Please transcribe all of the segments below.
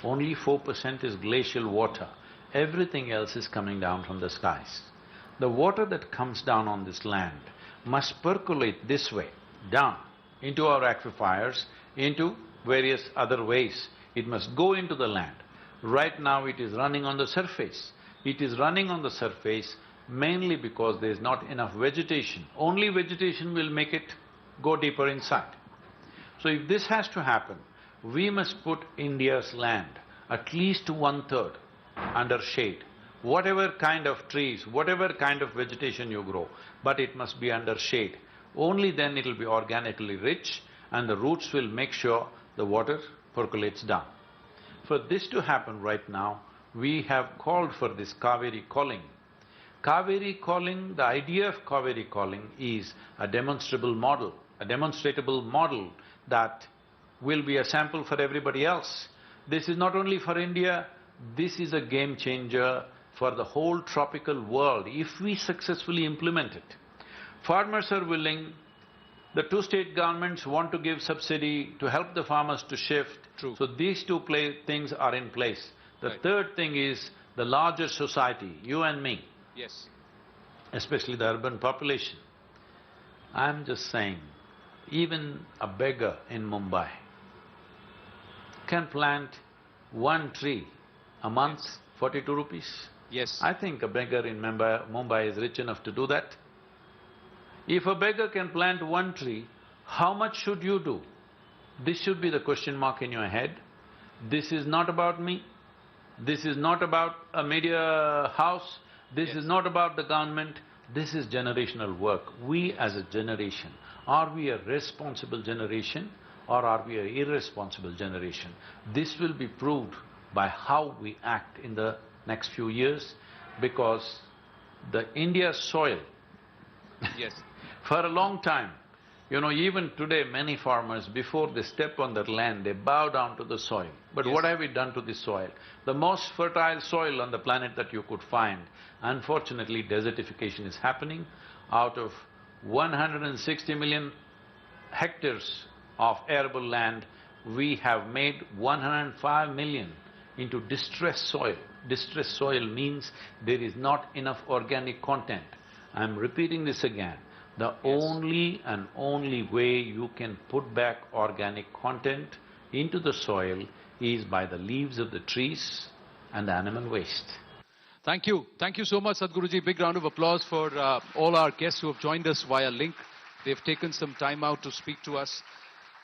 only 4% is glacial water. Everything else is coming down from the skies. The water that comes down on this land must percolate this way, down into our aquifers, into various other ways. It must go into the land. Right now it is running on the surface. It is running on the surface mainly because there is not enough vegetation. Only vegetation will make it go deeper inside. So if this has to happen, we must put India's land at least 1/3 under shade. Whatever kind of trees, whatever kind of vegetation you grow, but it must be under shade. Only then it'll be organically rich and the roots will make sure the water percolates down. For this to happen right now, we have called for this Kaveri calling. Kaveri calling, the idea of Kaveri calling is a demonstrable model, a demonstratable model that will be a sample for everybody else. This is not only for India, this is a game changer for the whole tropical world if we successfully implement it. Farmers are willing, the two state governments want to give subsidy to help the farmers to shift. True. So these two things are in place. The third thing is the larger society, you and me. Yes. Especially the urban population. I'm just saying, even a beggar in Mumbai can plant one tree a month, 42 rupees. Yes. I think a beggar in Mumbai is rich enough to do that. If a beggar can plant one tree, how much should you do? This should be the question mark in your head. This is not about me. This is not about a media house. This is not about the government. This is generational work. We as a generation, are we a responsible generation or are we an irresponsible generation? This will be proved by how we act in the next few years, because the India soil Yes. for a long time, you know, even today many farmers, before they step on their land, they bow down to the soil. But Yes. what have we done to the soil? The most fertile soil on the planet that you could find, unfortunately desertification is happening. Out of 160 million hectares of arable land, we have made 105 million into distressed soil. Distressed soil means there is not enough organic content. I'm repeating this again. The only and only way you can put back organic content into the soil is by the leaves of the trees and the animal waste. Thank you. Thank you so much, Sadhguruji. Big round of applause for all our guests who have joined us via link. They've taken some time out to speak to us.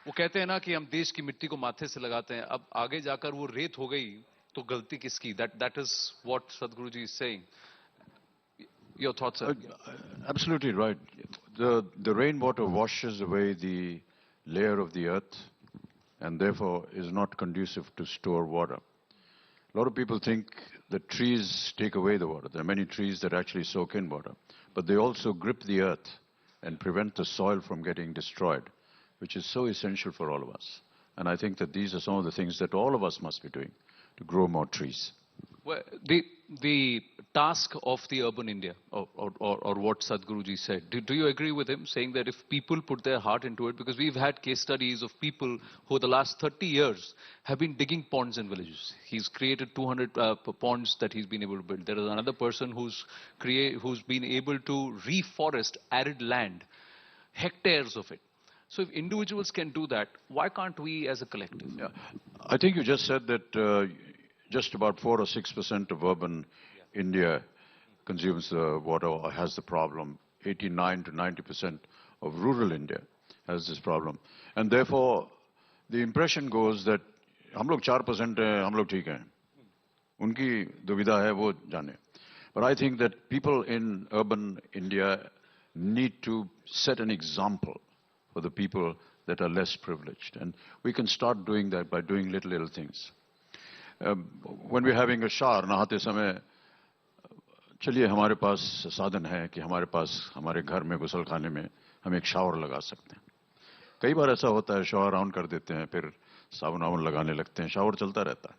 वो कहते हैं ना कि हम देश की मिट्टी को माथे से लगाते हैं, अब आगे जाकर वो रेत हो गई तो गलती किसकी? That is what Sadhguruji is saying. Your thoughts, sir? Absolutely right. The rainwater washes away the layer of the earth and therefore is not conducive to store water. A lot of people think that trees take away the water. There are many trees that actually soak in water, but they also grip the earth and prevent the soil from getting destroyed, which is so essential for all of us. And I think that these are some of the things that all of us must be doing to grow more trees. Well, the task of the urban India, or what Sadhguruji said, do you agree with him saying that if people put their heart into it, because we've had case studies of people who the last 30 years have been digging ponds in villages. He's created 200 ponds that he's been able to build. There is another person who's been able to reforest arid land, hectares of it. So if individuals can do that, why can't we as a collective? Yeah. I think you just said that just about 4 or 6% of urban India consumes water or has the problem. 89 to 90% of rural India has this problem. And therefore, the impression goes that हम लोग 4% हैं, हम लोग ठीक हैं. उनकी दुविधा है वो जाने. But I think that people in urban India need to set an example for the people that are less privileged. And we can start doing that by doing little things. When we're having a shower, नहाते समय, चलिए हमारे पास साधन है कि हमारे पास हमारे घर में गुसल खाने में हम एक शावर लगा सकते हैं. कई बार ऐसा होता है, शावर ऑन कर देते हैं, फिर साबुन वाबुन लगाने लगते हैं, शावर चलता रहता है,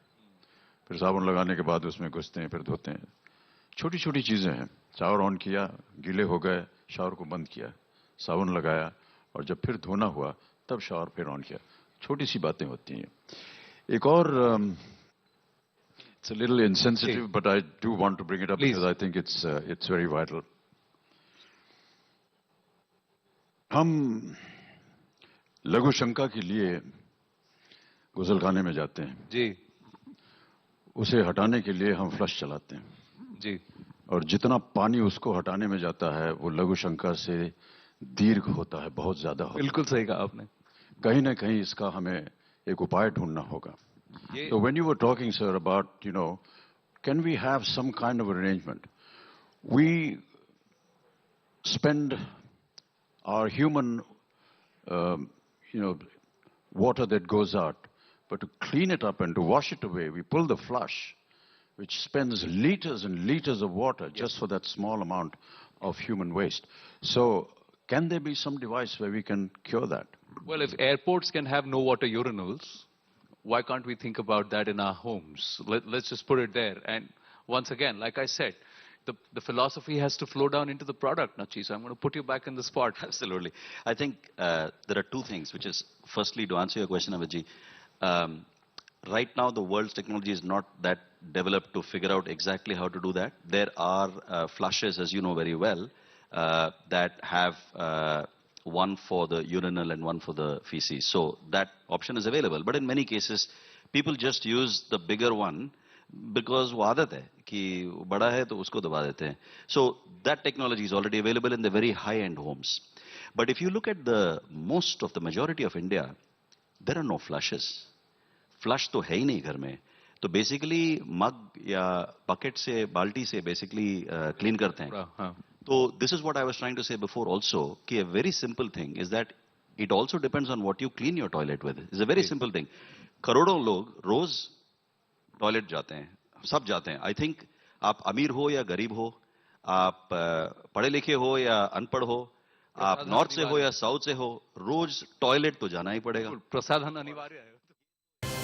फिर साबुन लगाने के बाद उसमें घुसते हैं, फिर धोते हैं. छोटी छोटी चीजें हैं. शावर ऑन किया, गीले हो गए, शावर को बंद किया, साबुन लगाया, और जब फिर धोना हुआ तब शावर फिर ऑन किया. छोटी सी बातें होती हैं. एक और it's a little insensitive, but I do want to bring it up because I think it's very vital. हम लघु शंका के लिए गुसलखाने में जाते हैं जी, उसे हटाने के लिए हम फ्लश चलाते हैं जी, और जितना पानी उसको हटाने में जाता है वो लघु शंका से दीर्घ होता है, बहुत ज्यादा होता है। बिल्कुल सही कहा आपने। कहीं ना कहीं इसका हमें एक उपाय ढूंढना होगा। So when you were talking, sir, about, can we have some kind of arrangement? We spend our human, water that goes out, but to clean it up and to wash it away, we pull the flush, which spends liters and liters of water just for that small amount of human waste. So can there be some device where we can cure that? Well, if airports can have no water urinals, why can't we think about that in our homes? Let's just put it there. And once again, like I said, the philosophy has to flow down into the product, Nachi. So I'm going to put you back in the spot. Absolutely. I think there are two things, which is, firstly, to answer your question, Avijji, right now the world's technology is not that developed to figure out exactly how to do that. There are flushes, as you know very well, that have one for the urinal and one for the feces. So that option is available. But in many cases, people just use the bigger one because वो आदत है कि बड़ा है तो उसको दबा देते हैं. So that technology is already available in the very high-end homes. But if you look at the majority of India, there are no flushes. Flush तो है ही नहीं घर में. तो basically mug या bucket से, बाल्टी से basically clean करते हैं. So this is what I was trying to say before also, कि a very simple thing is that it also depends on what you clean your toilet with. It's a very simple thing. करोड़ों लोग रोज toilet जाते हैं, सब जाते हैं. I think आप अमीर हो या गरीब हो, आप पढ़े लिखे हो या अनपढ़ हो, आप नॉर्थ से हो या साउथ से हो, रोज टॉयलेट तो जाना ही पड़ेगा. प्रसाधन अनिवार्य है.